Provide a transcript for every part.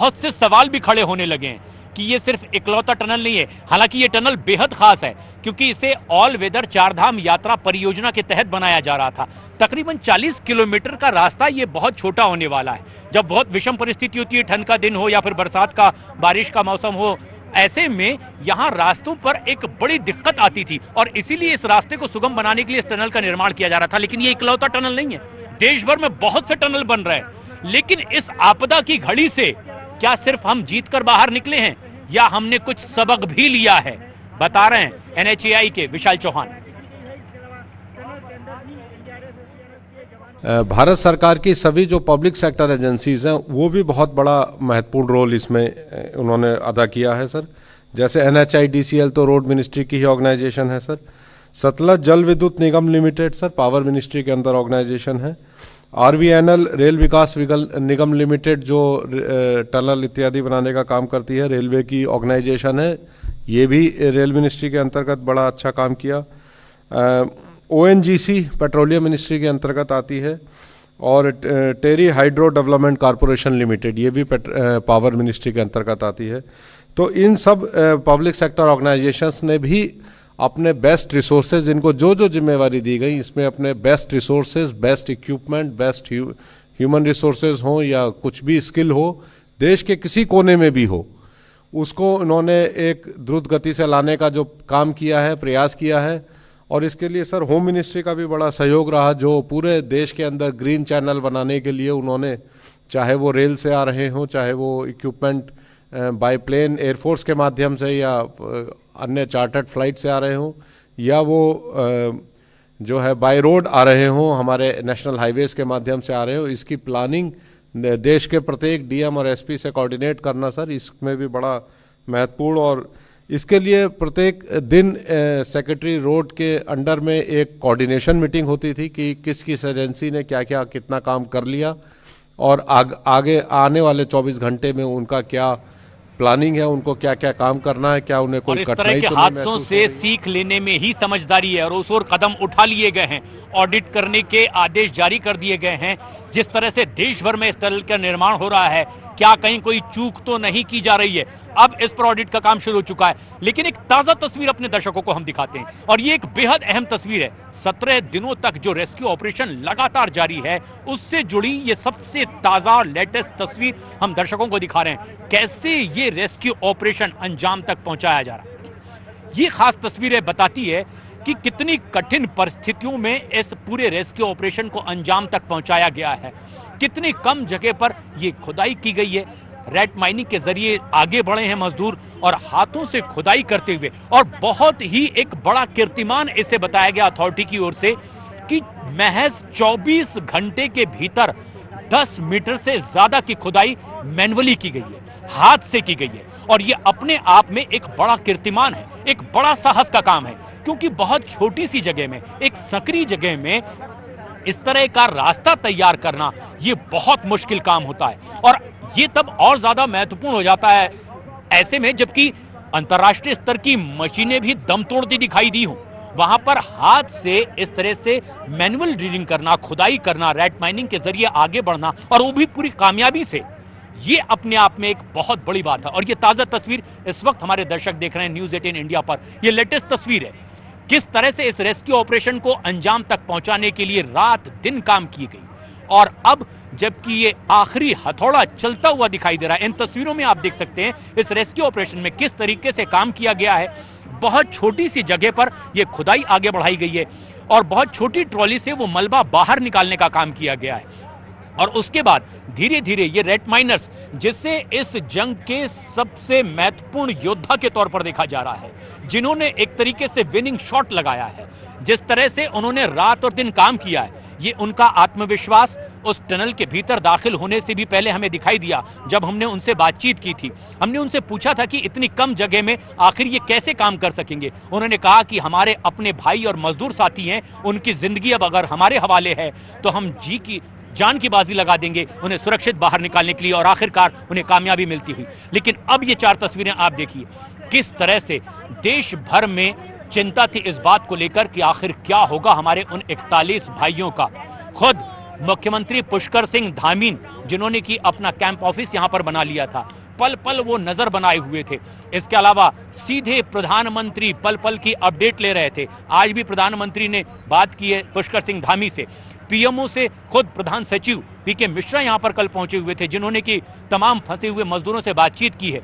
बहुत से सवाल भी खड़े होने लगे हैं कि ये सिर्फ इकलौता टनल नहीं है। हालांकि ये टनल बेहद खास है क्योंकि इसे ऑल वेदर चारधाम यात्रा परियोजना के तहत बनाया जा रहा था। तकरीबन 40 किलोमीटर का रास्ता ये बहुत छोटा होने वाला है। जब बहुत विषम परिस्थिति होती है, ठंड का दिन हो या फिर बरसात का, बारिश का मौसम हो, ऐसे में यहां रास्तों पर एक बड़ी दिक्कत आती थी और इसीलिए इस रास्ते को सुगम बनाने के लिए इस टनल का निर्माण किया जा रहा था। लेकिन ये इकलौता टनल नहीं है, देश भर में बहुत से टनल बन रहे हैं। लेकिन इस आपदा की घड़ी से क्या सिर्फ हम जीतकर बाहर निकले हैं या हमने कुछ सबक भी लिया है, बता रहे हैं एनएचएआई के विशाल चौहान। भारत सरकार की सभी जो पब्लिक सेक्टर एजेंसीज हैं वो भी बहुत बड़ा महत्वपूर्ण रोल इसमें उन्होंने अदा किया है सर। जैसे NHIDCL तो रोड मिनिस्ट्री की ही ऑर्गेनाइजेशन है सर। सतलज जल विद्युत निगम लिमिटेड सर पावर मिनिस्ट्री के अंदर ऑर्गेनाइजेशन है। RVNL रेल विकास निगम लिमिटेड जो टनल इत्यादि बनाने का काम करती है, रेलवे की ऑर्गेनाइजेशन है, ये भी रेल मिनिस्ट्री के अंतर्गत बड़ा अच्छा काम किया। ONGC पेट्रोलियम मिनिस्ट्री के अंतर्गत आती है और टेरी हाइड्रो डेवलपमेंट कॉरपोरेशन लिमिटेड ये भी पावर मिनिस्ट्री के अंतर्गत आती है। तो इन सब पब्लिक सेक्टर ऑर्गेनाइजेशंस ने भी अपने बेस्ट रिसोर्सेज, इनको जो जो जिम्मेवारी दी गई इसमें अपने best resources, best equipment, best human resources हों या कुछ भी स्किल हो, देश के किसी कोने में भी हो, उसको इन्होंने एक द्रुत गति से लाने का जो काम किया है, प्रयास किया है। और इसके लिए सर होम मिनिस्ट्री का भी बड़ा सहयोग रहा, जो पूरे देश के अंदर ग्रीन चैनल बनाने के लिए उन्होंने, चाहे वो रेल से आ रहे हों, चाहे वो इक्विपमेंट बाय प्लेन एयरफोर्स के माध्यम से या अन्य चार्टर्ड फ्लाइट से आ रहे हों, या वो जो है बाय रोड आ रहे हों, हमारे नेशनल हाईवेज के माध्यम से आ रहे हों, इसकी प्लानिंग देश के प्रत्येक DM और SP से कोऑर्डिनेट करना सर इसमें भी बड़ा महत्वपूर्ण। और इसके लिए प्रत्येक दिन सेक्रेटरी रोड के अंडर में एक कोऑर्डिनेशन मीटिंग होती थी कि किस किस एजेंसी ने क्या क्या कितना काम कर लिया और आगे आने वाले 24 घंटे में उनका क्या प्लानिंग है, उनको क्या क्या काम करना है, क्या उन्हें कोई कठिनाई तो नहीं महसूस हो रही है। हादसों से सीख लेने में ही समझदारी है और उस ओर कदम उठा लिए गए हैं, ऑडिट करने के आदेश जारी कर दिए गए हैं। जिस तरह से देश भर में इस टनल का निर्माण हो रहा है, क्या कहीं कोई चूक तो नहीं की जा रही है, अब इस पर ऑडिट का काम शुरू हो चुका है। लेकिन एक ताजा तस्वीर अपने दर्शकों को हम दिखाते हैं और ये एक बेहद अहम तस्वीर है। 17 दिनों तक जो रेस्क्यू ऑपरेशन लगातार जारी है, उससे जुड़ी ये सबसे ताजा लेटेस्ट तस्वीर हम दर्शकों को दिखा रहे हैं, कैसे ये रेस्क्यू ऑपरेशन अंजाम तक पहुंचाया जा रहा है। ये खास तस्वीरें बताती है कि कितनी कठिन परिस्थितियों में इस पूरे रेस्क्यू ऑपरेशन को अंजाम तक पहुंचाया गया है। कितनी कम जगह पर यह खुदाई की गई है, रेट माइनिंग के जरिए आगे बढ़े हैं मजदूर और हाथों से खुदाई करते हुए। और बहुत ही एक बड़ा कीर्तिमान इसे बताया गया अथॉरिटी की ओर से कि महज 24 घंटे के भीतर 10 मीटर से ज्यादा की खुदाई मैन्युअली की गई है, हाथ से की गई है। और यह अपने आप में एक बड़ा कीर्तिमान है, एक बड़ा साहस का काम है, क्योंकि बहुत छोटी सी जगह में, एक सकरी जगह में इस तरह का रास्ता तैयार करना यह बहुत मुश्किल काम होता है। और यह तब और ज्यादा महत्वपूर्ण हो जाता है ऐसे में जबकि अंतर्राष्ट्रीय स्तर की मशीनें भी दम तोड़ती दिखाई दी हों। वहां पर हाथ से इस तरह से मैनुअल ड्रिलिंग करना, खुदाई करना, रेट माइनिंग के जरिए आगे बढ़ना और वो भी पूरी कामयाबी से, ये अपने आप में एक बहुत बड़ी बात है। और ये ताजा तस्वीर इस वक्त हमारे दर्शक देख रहे हैं न्यूज़ 18 इंडिया पर, यह लेटेस्ट तस्वीर है किस तरह से इस रेस्क्यू ऑपरेशन को अंजाम तक पहुंचाने के लिए रात दिन काम की गई। और अब जबकि ये आखिरी हथौड़ा चलता हुआ दिखाई दे रहा है, इन तस्वीरों में आप देख सकते हैं इस रेस्क्यू ऑपरेशन में किस तरीके से काम किया गया है। बहुत छोटी सी जगह पर यह खुदाई आगे बढ़ाई गई है और बहुत छोटी ट्रॉली से वो मलबा बाहर निकालने का काम किया गया है। और उसके बाद धीरे धीरे ये रेट माइनर्स, जिसे इस जंग के सबसे महत्वपूर्ण योद्धा के तौर पर देखा जा रहा है, जिन्होंने एक तरीके से विनिंग शॉट लगाया है, जिस तरह से उन्होंने रात और दिन काम किया है, ये उनका आत्मविश्वास उस टनल के भीतर दाखिल होने से भी पहले हमें दिखाई दिया। जब हमने उनसे बातचीत की थी, हमने उनसे पूछा था कि इतनी कम जगह में आखिर ये कैसे काम कर सकेंगे। उन्होंने कहा कि हमारे अपने भाई और मजदूर साथी हैं, उनकी जिंदगी अब अगर हमारे हवाले है तो हम जान की बाजी लगा देंगे उन्हें सुरक्षित बाहर निकालने के लिए। और आखिरकार उन्हें कामयाबी मिलती हुई। लेकिन अब ये 4 तस्वीरें आप देखिए, किस तरह से देश भर में चिंता थी इस बात को लेकर कि आखिर क्या होगा हमारे उन 41 भाइयों का। खुद मुख्यमंत्री पुष्कर सिंह धामीन जिन्होंने कि अपना कैंप ऑफिस यहां पर बना लिया था। पल पल वो नजर बनाए हुए थे। इसके अलावा सीधे प्रधानमंत्री पल पल की अपडेट ले रहे थे। आज भी प्रधानमंत्री ने बात की है पुष्कर सिंह धामी से, पीएमओ से खुद प्रधान सचिव पीके मिश्रा यहां पर कल पहुंचे हुए थे, जिन्होंने कि तमाम फंसे हुए मजदूरों से बातचीत की है।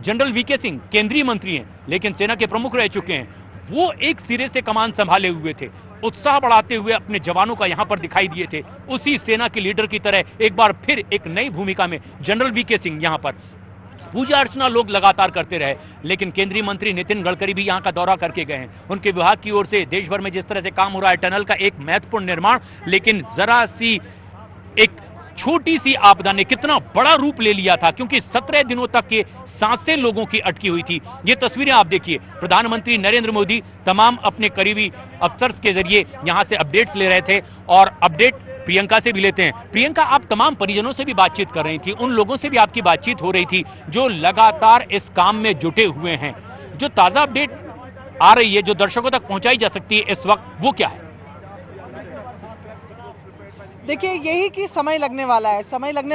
जनरल वीके सिंह केंद्रीय मंत्री हैं लेकिन सेना के प्रमुख रह चुके हैं, वो एक सिरे से कमान संभाले हुए थे, उत्साह बढ़ाते हुए अपने जवानों का यहां पर दिखाई दिए थे। उसी सेना के लीडर की तरह एक बार फिर एक नई भूमिका में जनरल वीके सिंह यहां पर पूजा अर्चना लोग लगातार करते रहे, लेकिन केंद्रीय मंत्री नितिन गडकरी भी यहां का दौरा करके गए हैं। उनके विभाग की ओर से देश भर में जिस तरह से काम हो रहा है, टनल का एक महत्वपूर्ण निर्माण, लेकिन जरा सी एक छोटी सी आपदा ने कितना बड़ा रूप ले लिया था, क्योंकि 17 दिनों तक के सांसें लोगों की अटकी हुई थी। ये तस्वीरें आप देखिए, प्रधानमंत्री नरेंद्र मोदी तमाम अपने करीबी अफसर्स के जरिए यहां से अपडेट्स ले रहे थे, और अपडेट प्रियंका से भी लेते हैं। प्रियंका, आप तमाम परिजनों से भी बातचीत कर रही थी, उन लोगों से भी आपकी बातचीत हो रही थी जो लगातार इस काम में जुटे हुए हैं। जो ताजा अपडेट आ रही है, जो दर्शकों तक पहुंचाई जा सकती है इस वक्त, वो क्या है? देखिए, यही कि समय लगने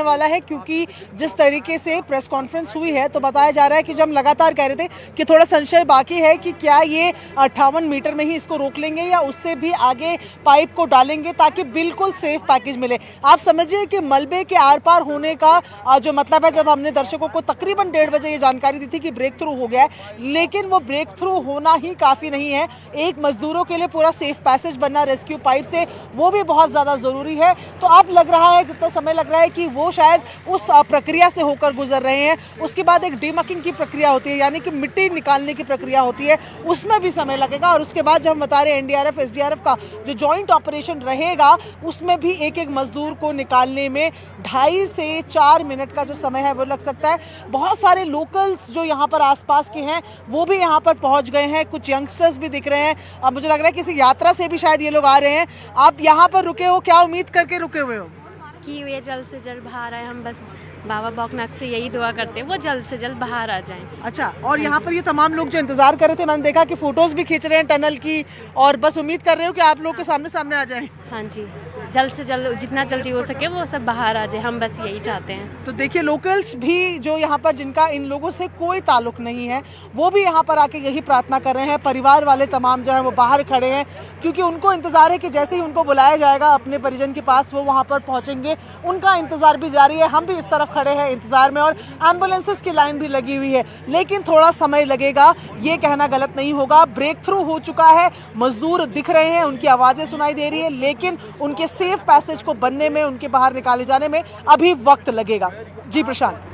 वाला है क्योंकि जिस तरीके से प्रेस कॉन्फ्रेंस हुई है तो बताया जा रहा है कि जब हम लगातार कह रहे थे कि थोड़ा संशय बाकी है कि क्या ये 58 मीटर में ही इसको रोक लेंगे या उससे भी आगे पाइप को डालेंगे ताकि बिल्कुल सेफ पैकेज मिले। आप समझिए कि मलबे के आर पार होने का जो मतलब है, जब हमने दर्शकों को तकरीबन 1:30 बजे ये जानकारी दी थी कि ब्रेक थ्रू हो गया है, लेकिन वो ब्रेक थ्रू होना ही काफ़ी नहीं है। एक मजदूरों के लिए पूरा सेफ पैसेज बनना रेस्क्यू पाइप से, वो भी बहुत ज़्यादा ज़रूरी है। तो अब लग रहा है, जितना समय लग रहा है कि वो शायद उस प्रक्रिया से होकर गुजर रहे हैं। उसके बाद एक डीमकिंग की प्रक्रिया होती है, यानी कि मिट्टी निकालने की प्रक्रिया होती है, उसमें भी समय लगेगा। और उसके बाद जब हम बता रहे हैं एनडीआरएफ एसडीआरएफ का जो जॉइंट ऑपरेशन रहेगा, उसमें भी एक एक मजदूर को निकालने में 2.5 से 4 मिनट का जो समय है वो लग सकता है। बहुत सारे लोकल्स जो यहाँ पर आसपास के हैं वो भी यहाँ पर पहुँच गए हैं, कुछ यंगस्टर्स भी दिख रहे हैं। अब मुझे लग रहा है किसी यात्रा से भी शायद ये लोग आ रहे हैं। आप यहाँ पर रुके हो, क्या उम्मीद करके रुके हुए हो? कि ये जल्द से जल्द बाहर आए। हम बस बाबा भोलेनाथ से यही दुआ करते हैं वो जल्द से जल्द बाहर आ जाएं। अच्छा, और यहाँ पर ये तमाम लोग जो इंतजार कर रहे थे, मैंने देखा कि फोटोज भी खींच रहे हैं टनल की, और बस उम्मीद कर रहे हो कि आप लोग के सामने सामने आ जाएं। हाँ जी, जल्द से जल्द जितना जल्दी हो सके वो सब बाहर आ जाए, हम बस यही चाहते हैं। तो देखिए, लोकल्स भी जो यहाँ पर, जिनका इन लोगों से कोई ताल्लुक नहीं है, वो भी यहाँ पर आके यही प्रार्थना कर रहे हैं। परिवार वाले तमाम जो है वो बाहर खड़े हैं, क्योंकि उनको इंतजार है कि जैसे ही उनको बुलाया जाएगा अपने परिजन के पास, वो वहाँ पर पहुँचेंगे। उनका इंतजार भी जारी है, हम भी इस तरफ खड़े हैं इंतजार में, और एम्बुलेंसेस की लाइन भी लगी हुई है। लेकिन थोड़ा समय लगेगा, ये कहना गलत नहीं होगा। ब्रेक थ्रू हो चुका है, मजदूर दिख रहे हैं, उनकी आवाज़ें सुनाई दे रही है, लेकिन उनके सेफ पैसेज को बनने में, उनके बाहर निकाले जाने में अभी वक्त लगेगा। जी प्रशांत।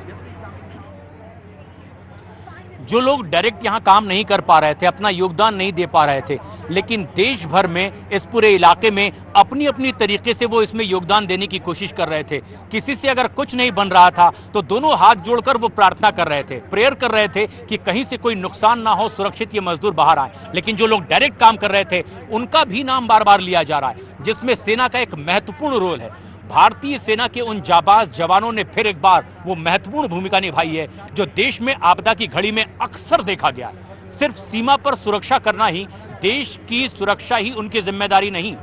जो लोग डायरेक्ट यहां काम नहीं कर पा रहे थे, अपना योगदान नहीं दे पा रहे थे, लेकिन देश भर में इस पूरे इलाके में अपनी अपनी तरीके से वो इसमें योगदान देने की कोशिश कर रहे थे। किसी से अगर कुछ नहीं बन रहा था तो दोनों हाथ जोड़कर वो प्रार्थना कर रहे थे, प्रेयर कर रहे थे कि कहीं से कोई नुकसान ना हो, सुरक्षित ये मजदूर बाहर आए। लेकिन जो लोग डायरेक्ट काम कर रहे थे उनका भी नाम बार बार लिया जा रहा है, जिसमें सेना का एक महत्वपूर्ण रोल है। भारतीय सेना के उन जाबाज जवानों ने फिर एक बार वो महत्वपूर्ण भूमिका निभाई है जो देश में आपदा की घड़ी में अक्सर देखा गया। सिर्फ सीमा पर सुरक्षा करना ही, देश की सुरक्षा ही उनकी जिम्मेदारी नहीं,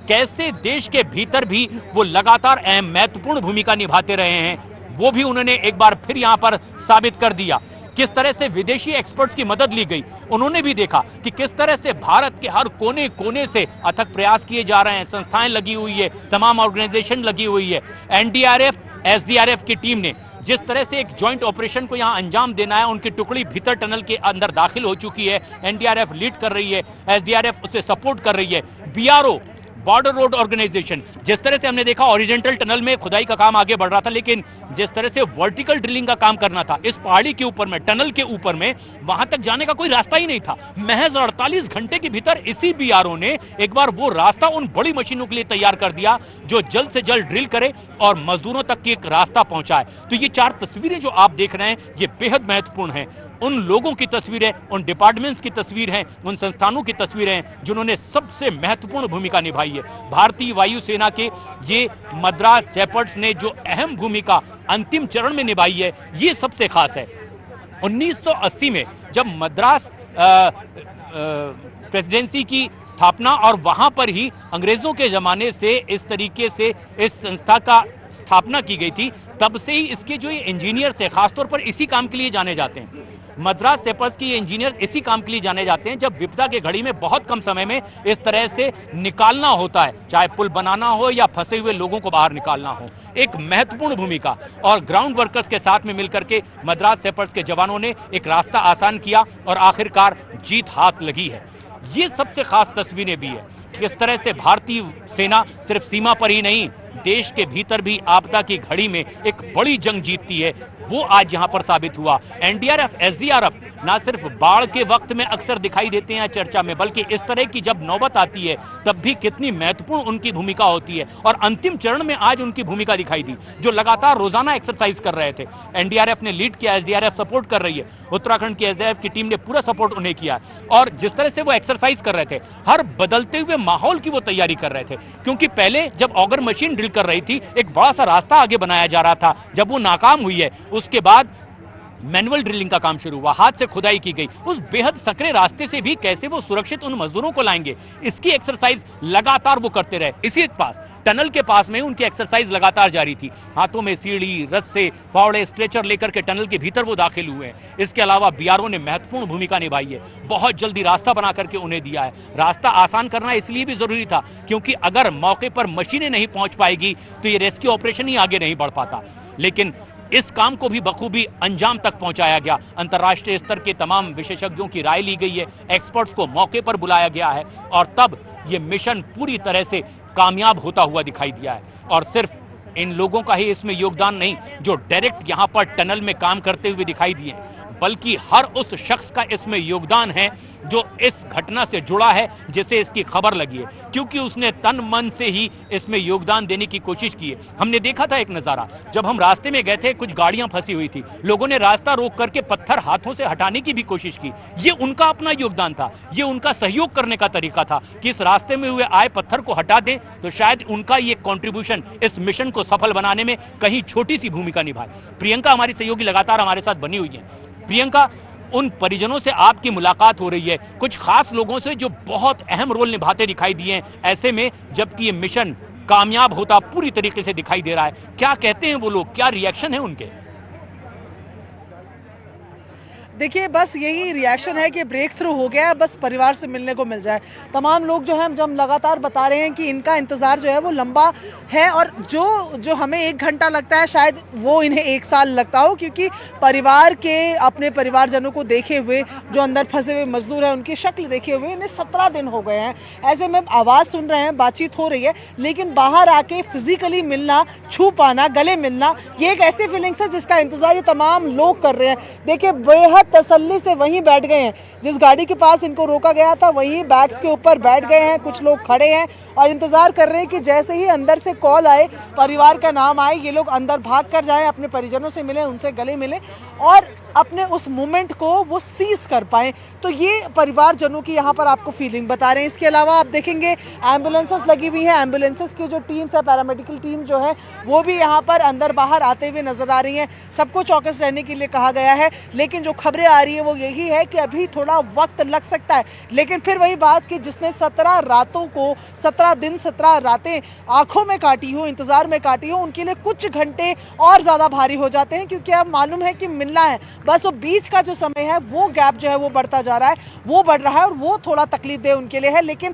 कैसे देश के भीतर भी वो लगातार अहम महत्वपूर्ण भूमिका निभाते रहे हैं, वो भी उन्होंने एक बार फिर यहां पर साबित कर दिया। किस तरह से विदेशी एक्सपर्ट्स की मदद ली गई, उन्होंने भी देखा कि किस तरह से भारत के हर कोने कोने से अथक प्रयास किए जा रहे हैं, संस्थाएं लगी हुई है, तमाम ऑर्गेनाइजेशन लगी हुई है। एनडीआरएफ एसडीआरएफ की टीम ने जिस तरह से एक जॉइंट ऑपरेशन को यहां अंजाम देना है, उनकी टुकड़ी भीतर टनल के अंदर दाखिल हो चुकी है। एनडीआरएफ लीड कर रही है, एसडीआरएफ उसे सपोर्ट कर रही है। बीआरओ बॉर्डर रोड ऑर्गेनाइजेशन, जिस तरह से हमने देखा हॉरिजॉन्टल टनल में खुदाई का काम आगे बढ़ रहा था, लेकिन जिस तरह से वर्टिकल ड्रिलिंग का काम करना था इस पहाड़ी के ऊपर में, टनल के ऊपर में, वहां तक जाने का कोई रास्ता ही नहीं था। महज 48 घंटे के भीतर इसी बीआरओ ने एक बार वो रास्ता उन बड़ी मशीनों के लिए तैयार कर दिया जो जल्द से जल्द ड्रिल करे और मजदूरों तक की एक रास्ता पहुंचाए। तो ये 4 तस्वीरें जो आप देख रहे हैं, ये बेहद महत्वपूर्ण है। उन लोगों की तस्वीरें, उन डिपार्टमेंट्स की तस्वीर हैं, उन संस्थानों की तस्वीरें हैं जिन्होंने सबसे महत्वपूर्ण भूमिका निभाई है। भारतीय वायुसेना के ये मद्रास शेपर्ड्स ने जो अहम भूमिका अंतिम चरण में निभाई है, ये सबसे खास है। 1980 में जब मद्रास प्रेसिडेंसी की स्थापना, और वहां पर ही अंग्रेजों के जमाने से इस तरीके से इस संस्था का स्थापना की गई थी तब से ही इसके जो ये इंजीनियर्स है खासतौर पर इसी काम के लिए जाने जाते हैं। मद्रास सेपर्स के ये इंजीनियर इसी काम के लिए जाने जाते हैं जब विपदा के घड़ी में बहुत कम समय में इस तरह से निकालना होता है, चाहे पुल बनाना हो या फंसे हुए लोगों को बाहर निकालना हो। एक महत्वपूर्ण भूमिका और ग्राउंड वर्कर्स के साथ में मिलकर के मद्रास सेपर्स के जवानों ने एक रास्ता आसान किया और आखिरकार जीत हाथ लगी है। ये सबसे खास तस्वीरें भी है किस तरह से भारतीय सेना सिर्फ सीमा पर ही नहीं देश के भीतर भी आपदा की घड़ी में एक बड़ी जंग जीतती है, वो आज यहां पर साबित हुआ। एनडीआरएफ, एसडीआरएफ ना सिर्फ बाढ़ के वक्त में अक्सर दिखाई देते हैं चर्चा में, बल्कि इस तरह की जब नौबत आती है तब भी कितनी महत्वपूर्ण उनकी भूमिका होती है। और अंतिम चरण में आज उनकी भूमिका दिखाई दी, जो लगातार रोजाना एक्सरसाइज कर रहे थे। एनडीआरएफ ने लीड किया, एसडीआरएफ सपोर्ट कर रही है, उत्तराखंड की एसडीआरएफ की टीम ने पूरा सपोर्ट उन्हें किया। और जिस तरह से वो एक्सरसाइज कर रहे थे, हर बदलते हुए माहौल की वो तैयारी कर रहे थे, क्योंकि पहले जब ऑगर मशीन ड्रिल कर रही थी एक बड़ा सा रास्ता आगे बनाया जा रहा था, जब वो नाकाम हुई है उसके बाद मैनुअल ड्रिलिंग का काम शुरू हुआ, हाथ से खुदाई की गई। उस बेहद सकरे रास्ते से भी कैसे वो सुरक्षित उन मजदूरों को लाएंगे, इसकी एक्सरसाइज लगातार वो करते रहे। इसी पास टनल के पास में उनकी एक्सरसाइज लगातार जारी थी। हाथों में सीढ़ी, रस्से, फावड़े, स्ट्रेचर लेकर के टनल के भीतर वो दाखिल हुए हैं। इसके अलावा बीआरओ ने महत्वपूर्ण भूमिका निभाई है, बहुत जल्दी रास्ता बना करके उन्हें दिया है। रास्ता आसान करना इसलिए भी जरूरी था क्योंकि अगर मौके पर मशीनें नहीं पहुंच पाएगी तो ये रेस्क्यू ऑपरेशन ही आगे नहीं बढ़ पाता। लेकिन इस काम को भी बखूबी अंजाम तक पहुंचाया गया। अंतर्राष्ट्रीय स्तर के तमाम विशेषज्ञों की राय ली गई है, एक्सपर्ट्स को मौके पर बुलाया गया है और तब यह मिशन पूरी तरह से कामयाब होता हुआ दिखाई दिया है। और सिर्फ इन लोगों का ही इसमें योगदान नहीं जो डायरेक्ट यहां पर टनल में काम करते हुए दिखाई दिए, बल्कि हर उस शख्स का इसमें योगदान है जो इस घटना से जुड़ा है, जिसे इसकी खबर लगी है, क्योंकि उसने तन मन से ही इसमें योगदान देने की कोशिश की है। हमने देखा था एक नजारा, जब हम रास्ते में गए थे कुछ गाड़ियां फंसी हुई थी, लोगों ने रास्ता रोक करके पत्थर हाथों से हटाने की भी कोशिश की। ये उनका अपना योगदान था, ये उनका सहयोग करने का तरीका था कि इस रास्ते में हुए आए पत्थर को हटा दें तो शायद उनका ये कॉन्ट्रीब्यूशन इस मिशन को सफल बनाने में कहीं छोटी सी भूमिका निभाए। प्रियंका हमारी सहयोगी लगातार हमारे साथ बनी हुई है। प्रियंका, उन परिजनों से आपकी मुलाकात हो रही है, कुछ खास लोगों से जो बहुत अहम रोल निभाते दिखाई दिए हैं, ऐसे में जबकि ये मिशन कामयाब होता पूरी तरीके से दिखाई दे रहा है, क्या कहते हैं वो लोग, क्या रिएक्शन है उनके? देखिए बस यही रिएक्शन है कि ब्रेक थ्रू हो गया है, बस परिवार से मिलने को मिल जाए। तमाम लोग जो हैं जब लगातार बता रहे हैं कि इनका इंतज़ार जो है वो लंबा है और जो हमें 1 घंटा लगता है शायद वो इन्हें 1 साल लगता हो, क्योंकि परिवार के अपने परिवारजनों को देखे हुए, जो अंदर फंसे हुए मजदूर हैं उनकी शक्ल देखे हुए इन्हें 17 दिन हो गए हैं। ऐसे में आवाज़ सुन रहे हैं, बातचीत हो रही है, लेकिन बाहर आके फिजिकली मिलना, छू पाना, गले मिलना, ये एक ऐसी फीलिंग्स है जिसका इंतज़ार ये तमाम लोग कर रहे हैं। देखिए बेहद तसल्ली से वहीं बैठ गए हैं, जिस गाड़ी के पास इनको रोका गया था वहीं बैग्स के ऊपर बैठ गए हैं। कुछ लोग खड़े हैं और इंतजार कर रहे हैं कि जैसे ही अंदर से कॉल आए, परिवार का नाम आए, ये लोग अंदर भाग कर जाएं, अपने परिजनों से मिलें, उनसे गले मिलें और अपने उस मोमेंट को वो सीज कर पाएं। तो ये परिवारजनों की यहाँ पर आपको फीलिंग बता रहे हैं। इसके अलावा आप देखेंगे एम्बुलेंसेस लगी हुई हैं, एम्बुलेंसेस की जो टीम्स है, पैरामेडिकल टीम जो है वो भी यहाँ पर अंदर बाहर आते हुए नजर आ रही हैं। सबको चौकस रहने के लिए कहा गया है, लेकिन जो खबरें आ रही है वो यही है कि अभी थोड़ा वक्त लग सकता है। लेकिन फिर वही बात कि जिसने 17 रातों को, 17 दिन 17 रातें आंखों में काटी हो, इंतजार में काटी हो, उनके लिए कुछ घंटे और ज़्यादा भारी हो जाते हैं, क्योंकि अब मालूम है कि मिलना है। बस वो बीच का जो समय है वो गैप जो है वो बढ़ता जा रहा है, वो बढ़ रहा है और वो थोड़ा तकलीफ दे उनके लिए है। लेकिन